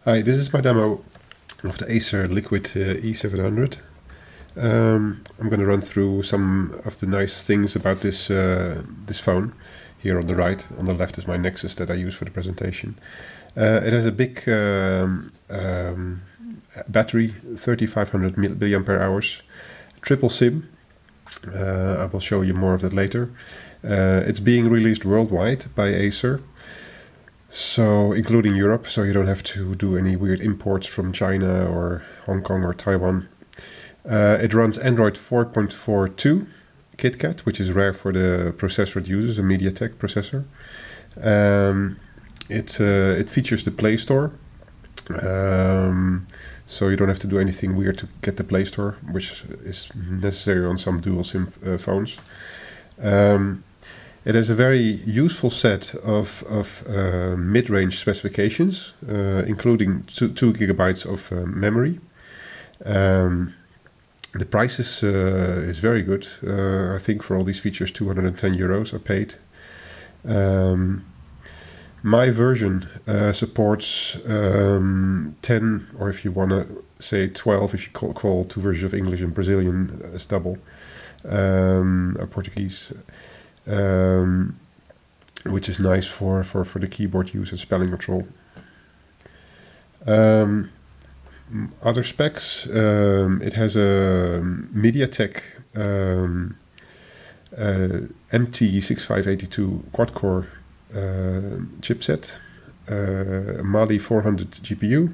Hi, this is my demo of the Acer Liquid E700. I'm going to run through some of the nice things about this phone. Here on the right, on the left is my Nexus that I use for the presentation. It has a big battery, 3500 mAh, triple SIM. I will show you more of that later. It's being released worldwide by Acer. So, including Europe, so you don't have to do any weird imports from China or Hong Kong or Taiwan. It runs Android 4.42 KitKat, which is rare for the processor it uses, a MediaTek processor. It features the Play Store, so you don't have to do anything weird to get the Play Store, which is necessary on some dual SIM phones. It has a very useful set of mid-range specifications, including 2 gigabytes of memory. The price is very good. I think for all these features, 210 euros are paid. My version supports 10, or if you want to say 12, if you call 2 versions of English and Brazilian as double, or Portuguese. Which is nice for the keyboard use and spelling control. Other specs, it has a MediaTek MT6582 quad-core chipset, Mali 400 GPU,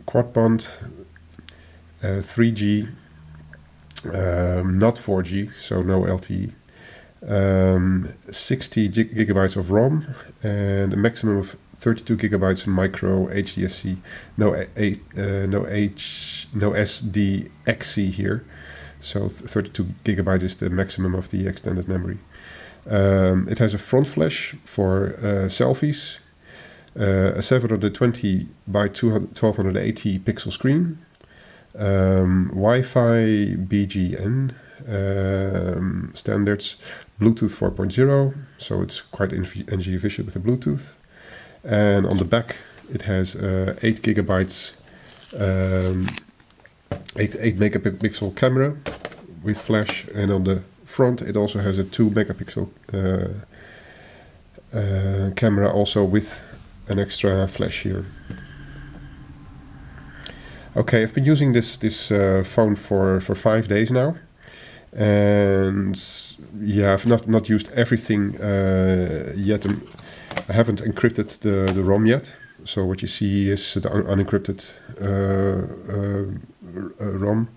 quad-band, 3G, not 4G, so no LTE, 60 gigabytes of ROM, and a maximum of 32 gigabytes micro HDSC. No SDXC here, so 32 gigabytes is the maximum of the extended memory. It has a front flash for selfies, a 720 by 1280 pixel screen, Wi-Fi BGN standards, Bluetooth 4.0, so it's quite energy efficient with the Bluetooth. And on the back it has 8 gigabytes, 8 megapixel camera with flash, and on the front it also has a 2 megapixel camera, also with an extra flash here. Okay, I've been using this phone for 5 days now, and yeah, I've not used everything yet. I haven't encrypted the ROM yet, so what you see is the unencrypted ROM.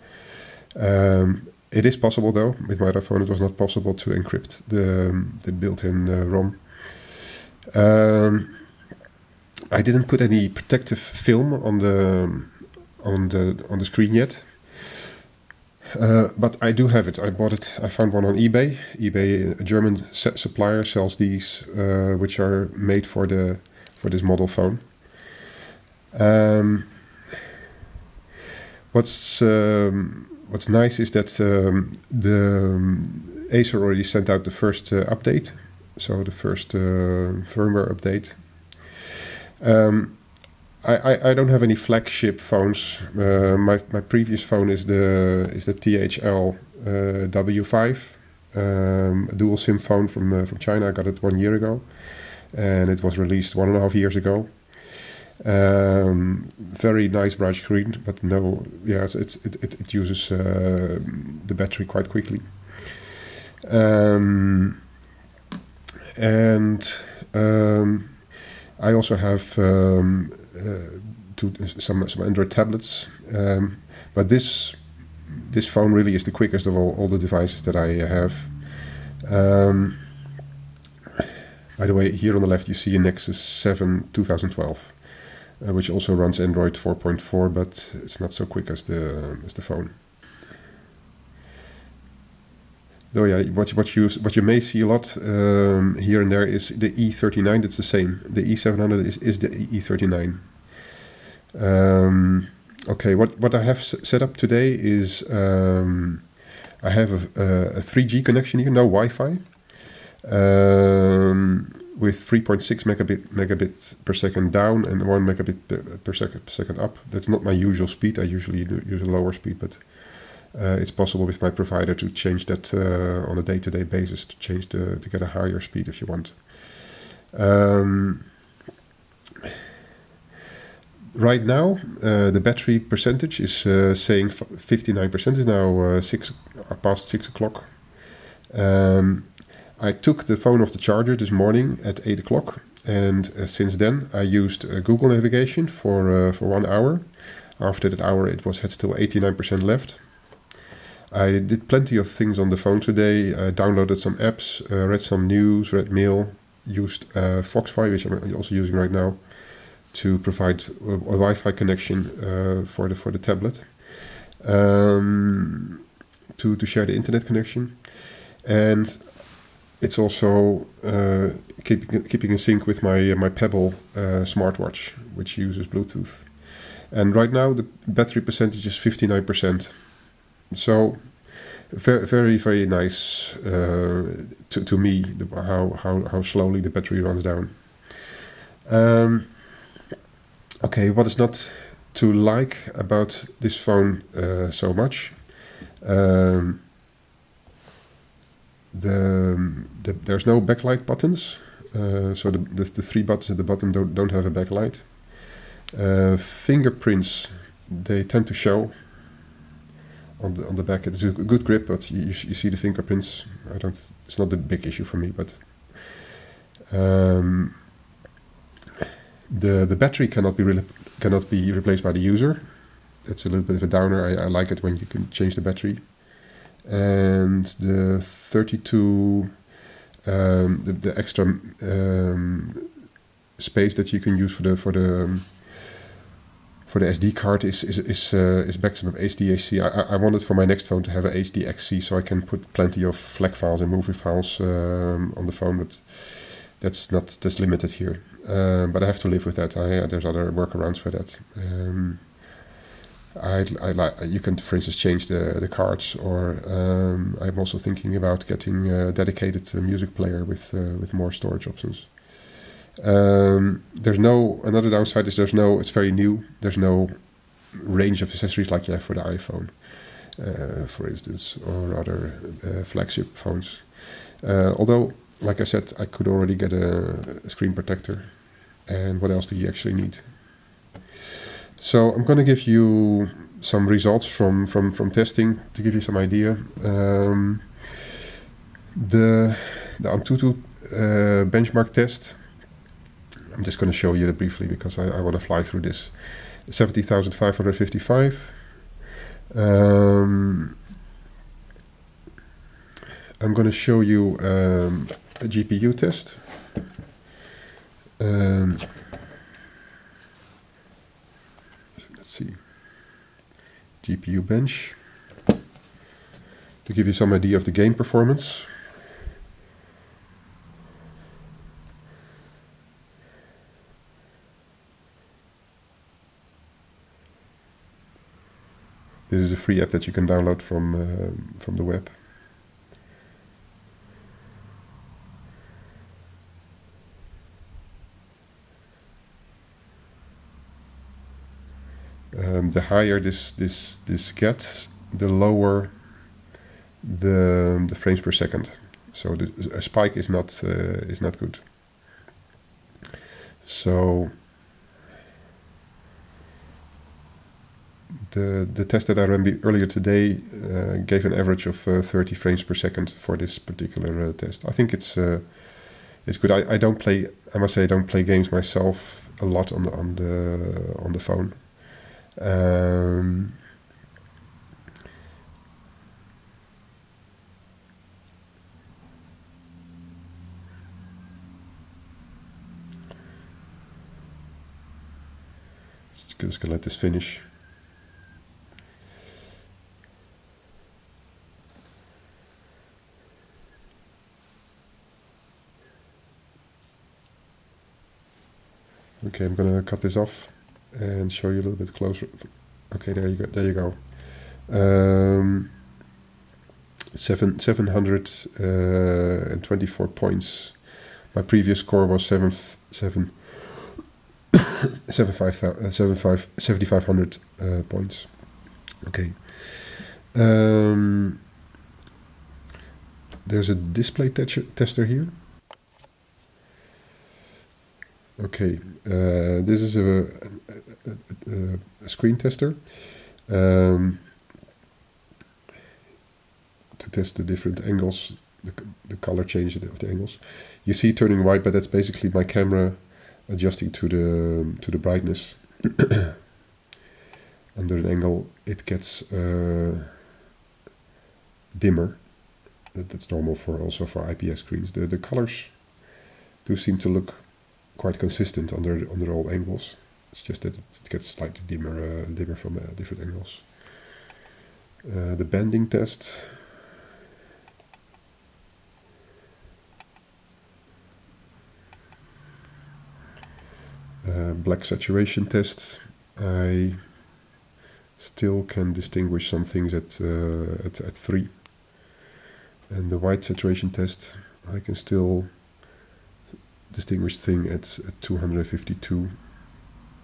It is possible though. With my other phone it was not possible to encrypt the built-in ROM. I didn't put any protective film on the screen yet, but I do have it. I bought it. I found one on eBay. eBay, a German supplier, sells these, which are made for this model phone. What's nice is that the Acer already sent out the first update, so the first firmware update. I don't have any flagship phones. My previous phone is the THL W5, a dual SIM phone from China. I got it 1 year ago, and it was released 1.5 years ago. Very nice bright screen, but no, yes, it uses the battery quite quickly. I also have some Android tablets, but this phone really is the quickest of all the devices that I have. By the way, here on the left you see a Nexus 7 2012, which also runs Android 4.4, but it's not so quick as the phone. Though yeah, what you may see a lot here and there is the E39. That's the same. The E700 is the E39. Okay, what I have set up today is I have a 3G connection here, no Wi-Fi. with 3.6 megabit per second down and 1 megabit per second up. That's not my usual speed. I usually use a lower speed, but it's possible with my provider to change that on a day-to-day basis, to get a higher speed if you want. Right now, the battery percentage is saying 59%. Is now past 6 o'clock. I took the phone off the charger this morning at 8 o'clock, and since then I used Google navigation for 1 hour. After that hour, it had still 89% left. I did plenty of things on the phone today. I downloaded some apps, read some news, read mail, used Foxfi, which I'm also using right now, to provide a Wi-Fi connection for the tablet, to share the internet connection, and it's also keeping in sync with my Pebble smartwatch, which uses Bluetooth. And right now the battery percentage is 59%. So very, very nice to me, how slowly the battery runs down. Okay, what is not to like about this phone so much? There's no backlight buttons, so the 3 buttons at the bottom don't have a backlight. Fingerprints, they tend to show on the back. It's a good grip, but you see the fingerprints. It's not a big issue for me, but the battery cannot be replaced by the user. It's a little bit of a downer. I like it when you can change the battery. And the 32 the extra space that you can use for the SD card is maximum HDAC. I wanted for my next phone to have a HDXC, so I can put plenty of FLAC files and movie files on the phone, but that's limited here. But I have to live with that. There's other workarounds for that. You can, for instance, change the cards, or I'm also thinking about getting a dedicated music player with more storage options. Another downside is it's very new. There's no range of accessories like you have for the iPhone, for instance, or other flagship phones. Although, like I said, I could already get a screen protector. And what else do you actually need? So I'm going to give you some results from testing to give you some idea. The Antutu benchmark test, I'm just going to show you that briefly because I want to fly through this. 70,555. I'm going to show you a GPU test. Let's see, GPU bench, to give you some idea of the game performance. This is a free app that you can download from the web. The higher this gets, the lower the frames per second. So a spike is not good. So the test that I ran earlier today gave an average of 30 frames per second for this particular test. I think it's good. I don't play. I must say I don't play games myself a lot on the phone. Just gonna let this finish. Okay, I'm gonna cut this off and show you a little bit closer. Okay, there you go. 724 points My previous score was 7,500 points. Okay. There's a display tester here. Okay, this is a screen tester to test the different angles, the color change of the angles. You see turning white, but that's basically my camera adjusting to the brightness. Under an angle, it gets dimmer. That's normal also for IPS screens. The colors do seem to look quite consistent under all angles. It's just that it gets slightly dimmer from different angles. The bending test. Black saturation test. I still can distinguish some things at 3. And the white saturation test, I can still distinguish thing at 252,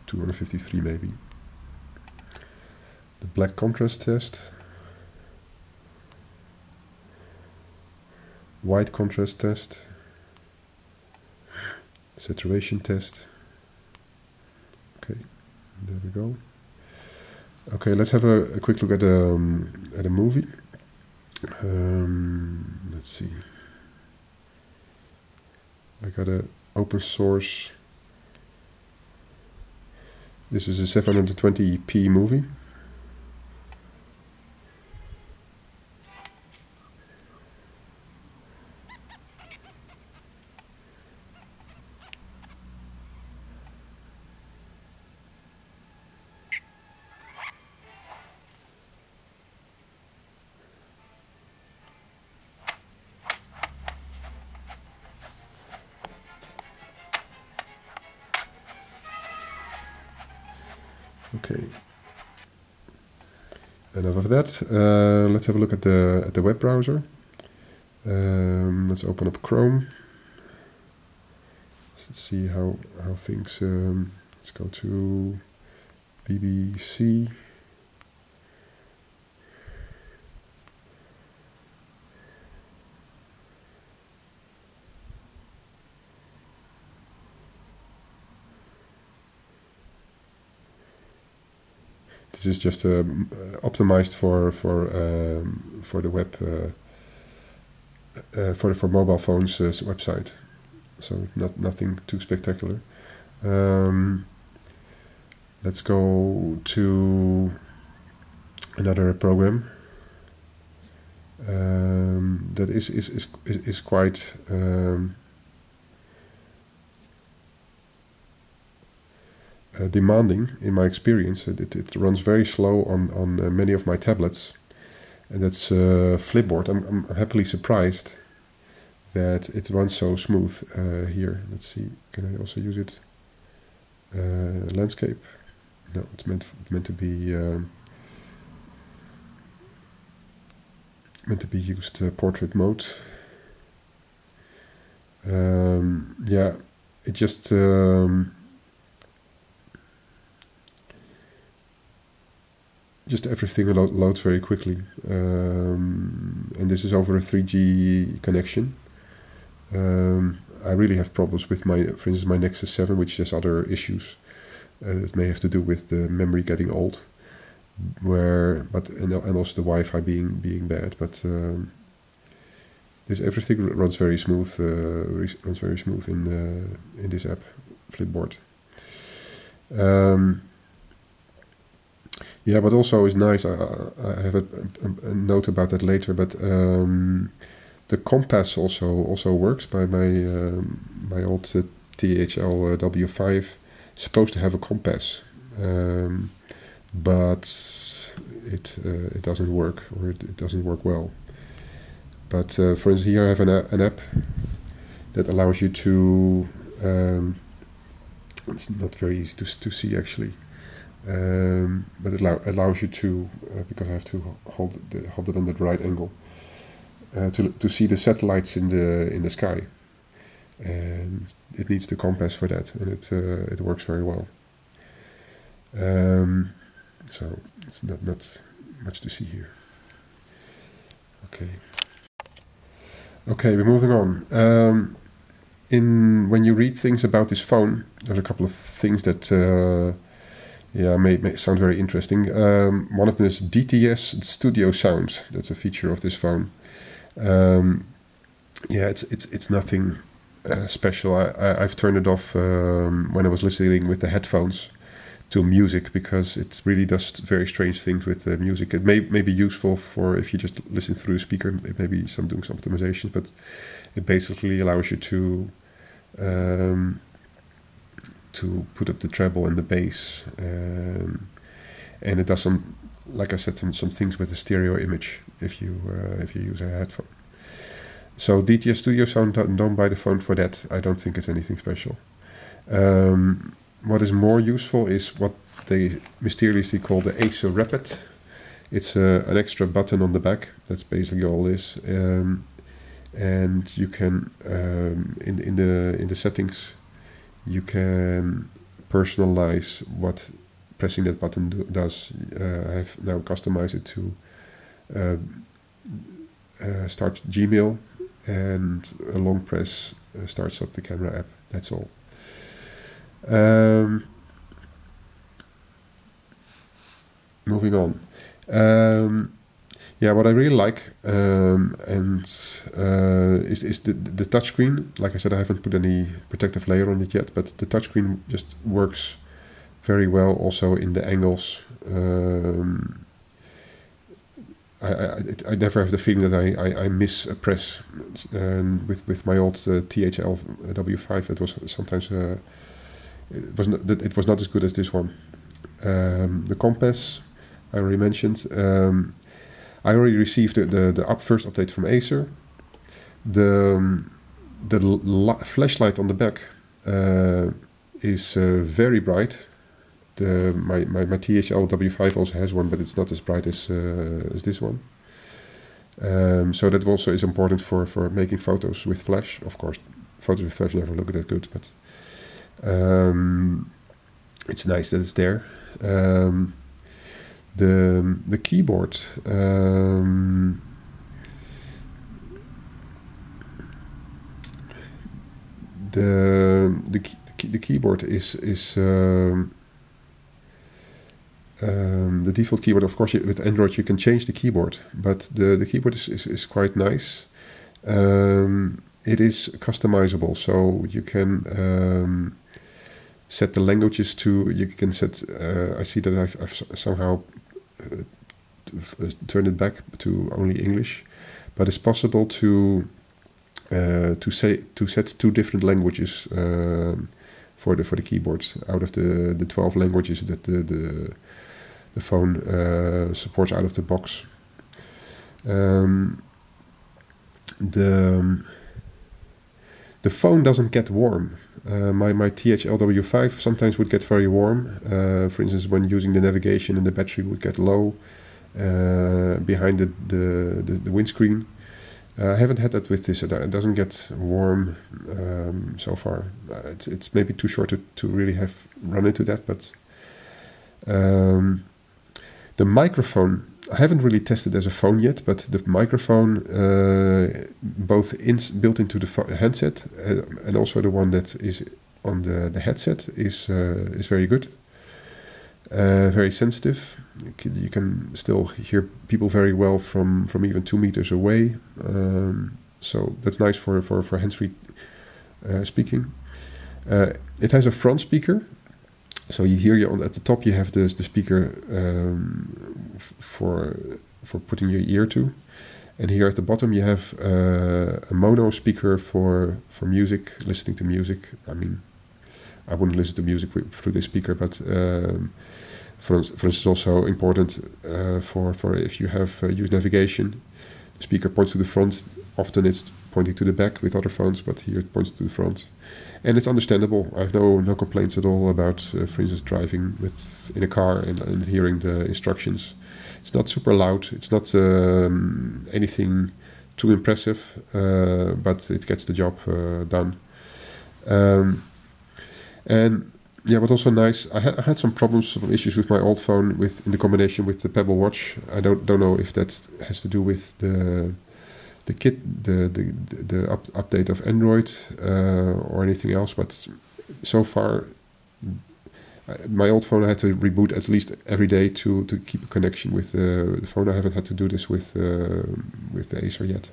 253 maybe. The black contrast test, white contrast test, saturation test. Okay, there we go. Okay, let's have a quick look at a movie. Let's see. I got a open source. This is a 720p movie. Okay. Enough of that. Let's have a look at the web browser. Let's open up Chrome. Let's see how things. Let's go to BBC. This is just optimized for the web for mobile phones website, so nothing too spectacular. Let's go to another program that is quite demanding in my experience. It runs very slow on many of my tablets, and that's Flipboard. I'm happily surprised that it runs so smooth here. Let's see, can I also use it? Landscape? No, it's meant to be used portrait mode. Yeah, it just everything loads very quickly, and this is over a 3G connection. I really have problems with for instance, my Nexus 7, which has other issues. It may have to do with the memory getting old, and also the Wi-Fi being bad. But everything runs very smooth. In this app, Flipboard. Yeah, but also is nice. I have a note about that later. But the compass also works by my old THL W5. It's supposed to have a compass, but it doesn't work, or it doesn't work well. But for instance, here I have an app that allows you to. It's not very easy to see actually. But it allows you to, because I have to hold it under the right angle, to see the satellites in the sky. and it needs the compass for that, and it works very well. So it's not much to see here. Okay, we're moving on. When you read things about this phone, there's a couple of things that may sound very interesting. One of them is DTS Studio Sound. That's a feature of this phone. It's nothing special. I've turned it off when I was listening with the headphones to music, because it really does very strange things with the music. It may be useful for if you just listen through the speaker, maybe doing some optimizations, but it basically allows you to put up the treble and the bass, and it does some, like I said, some things with the stereo image if you use a headphone. So DTS Studio Sound, don't buy the phone for that. I don't think it's anything special. What is more useful is what they mysteriously call the Acer Rapid. It's an extra button on the back. That's basically all this. And you can in the settings, you can personalize what pressing that button does. I have now customized it to start Gmail, and a long press starts up the camera app. That's all. Moving on. What I really like is the touchscreen. Like I said, I haven't put any protective layer on it yet, but the touchscreen just works very well also in the angles. I never have the feeling that I miss a press. With my old THL W5, it was sometimes it was not as good as this one. The compass I already mentioned. I already received the first update from Acer. The flashlight on the back is very bright. My THL W5 also has one, but it's not as bright as this one. So that also is important for making photos with flash. Of course, photos with flash never look that good, but it's nice that it's there. The keyboard. The keyboard is the default keyboard. Of course, with Android you can change the keyboard, but the keyboard is quite nice. It is customizable, so you can set the languages to. You can set. I see that I've somehow turned it back to only English, but it's possible to set two different languages for the keyboards out of the 12 languages that the phone supports out of the box. The phone doesn't get warm. My THL W5 sometimes would get very warm. For instance, when using the navigation, and the battery would get low behind the windscreen. I haven't had that with this. It doesn't get warm so far. It's maybe too short to really have run into that, but the microphone, I haven't really tested as a phone yet, but the microphone, both built into the handset and also the one that is on the headset, is very good. Very sensitive. You can still hear people very well from even 2 meters away. So that's nice for hands-free speaking. It has a front speaker. So you hear at the top you have the speaker for putting your ear to, and here at the bottom you have a mono speaker for music, listening to music. I mean, I wouldn't listen to music through this speaker, but for instance, also important for if you have used navigation. The speaker points to the front. Often it's pointing to the back with other phones, but here it points to the front. And it's understandable. I have no complaints at all about, for instance, driving in a car and hearing the instructions. It's not super loud. It's not anything too impressive, but it gets the job done. And yeah, but also nice. I had some problems, some issues with my old phone in the combination with the Pebble Watch. I don't know if that has to do with the update of Android or anything else. But so far, my old phone I had to reboot at least every day to keep a connection with the phone. I haven't had to do this with the Acer yet.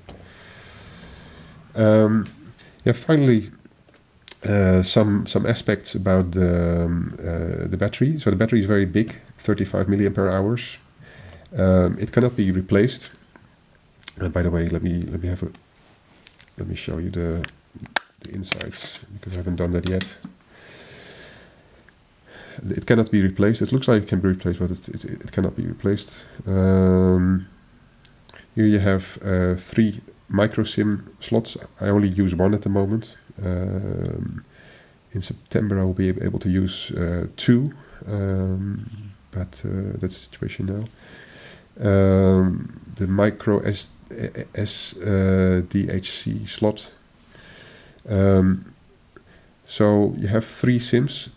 Yeah, finally. Some aspects about the battery. So the battery is very big, 35 milliampere hours. It cannot be replaced. By the way, let me show you the insides, because I haven't done that yet. It cannot be replaced. It looks like it can be replaced, but it cannot be replaced. Here you have 3 micro SIM slots. I only use 1 at the moment. In September I will be able to use 2, but that's the situation now. The micro SDHC slot. So you have 3 SIMs.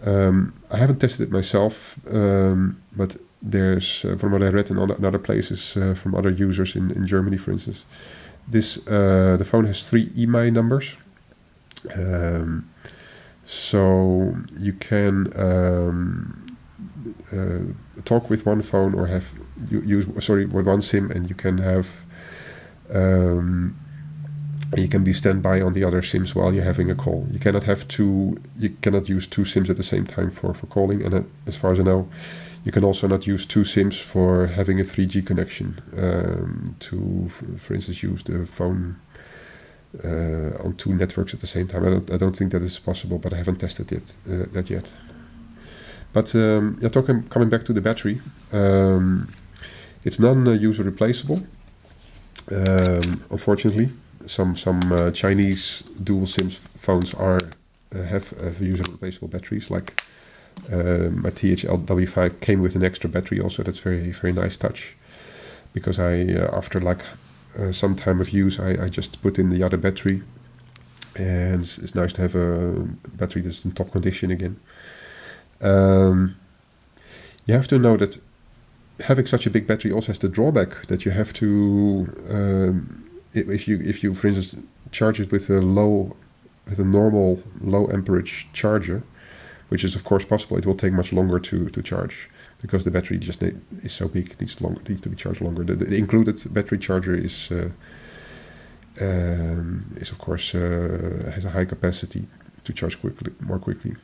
I haven't tested it myself, but there's, from what I read in other places, from other users in Germany, for instance, the phone has 3 EMI numbers. So you can talk with one phone or with one SIM, and you can have you can be standby on the other SIMs while you're having a call. You cannot use 2 SIMs at the same time for calling, and as far as I know, you can also not use 2 SIMs for having a 3G connection to, for instance, use the phone on 2 networks at the same time. I don't think that is possible, but I haven't tested that yet. But yeah, coming back to the battery, it's non-user replaceable. Unfortunately, some Chinese dual SIM phones have user replaceable batteries. Like my THL W5 came with an extra battery also. That's very, very nice touch, because after like some time of use, I just put in the other battery, and it's nice to have a battery that's in top condition again. You have to know that having such a big battery also has the drawback that you have to, if you for instance charge it with a normal low amperage charger, which is of course possible, it will take much longer to charge, because the battery just is so big, it needs to be charged longer. The included battery charger is of course has a high capacity to charge more quickly.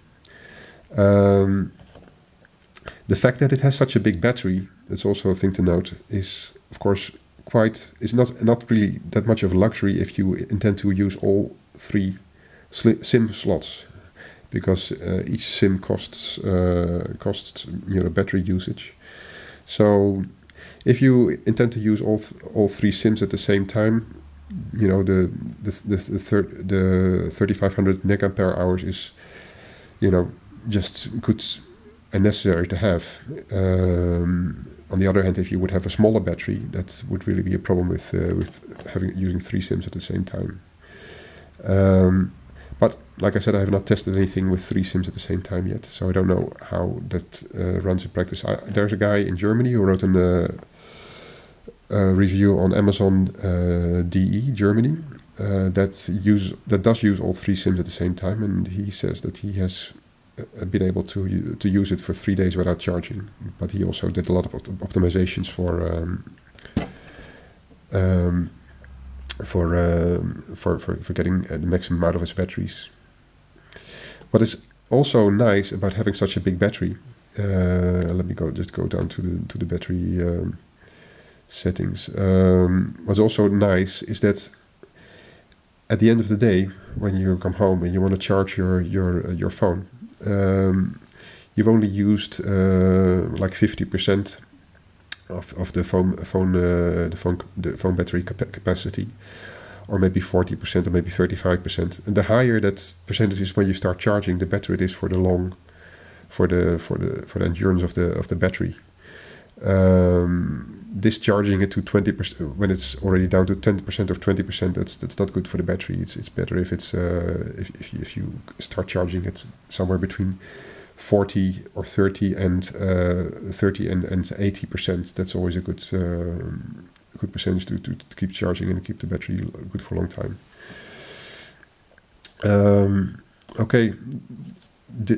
The fact that it has such a big battery, that's also a thing to note, is of course is not really that much of a luxury if you intend to use all 3 SIM slots, because each SIM costs battery usage. So if you intend to use all 3 SIMs at the same time, the 3500 megampere hours is just good and necessary to have. On the other hand, if you would have a smaller battery, that would really be a problem with using 3 SIMs at the same time. But like I said, I have not tested anything with 3 SIMs at the same time yet, so I don't know how that runs in practice. There's a guy in Germany who wrote a review on Amazon DE Germany that does use all 3 SIMs at the same time, and he says that he has been able to use it for 3 days without charging. But he also did a lot of optimizations for getting the maximum out of his batteries. What is also nice about having such a big battery, let me go down to the battery settings. What's also nice is that at the end of the day, when you come home and you want to charge your phone, you've only used like 50% of the phone battery capacity, or maybe 40% or maybe 35%. And the higher that percentage is when you start charging, the better it is for the endurance of the battery. discharging it to 20% when it's already down to 10% or 20%. That's not good for the battery. It's better if it's if you start charging it somewhere between 40 or 30 and 80%. That's always a good percentage to keep charging and keep the battery good for a long time. Okay,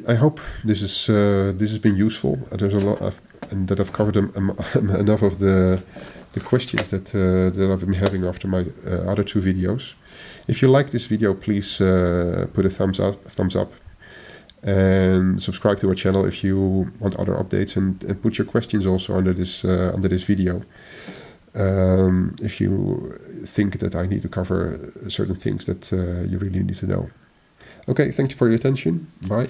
I hope this has been useful. There's a lot and that I've covered enough of the questions that I've been having after my other two videos. If you like this video, please put a thumbs up, and subscribe to our channel if you want other updates, and put your questions also under this video. If you think that I need to cover certain things that you really need to know. Okay, thank you for your attention. Bye.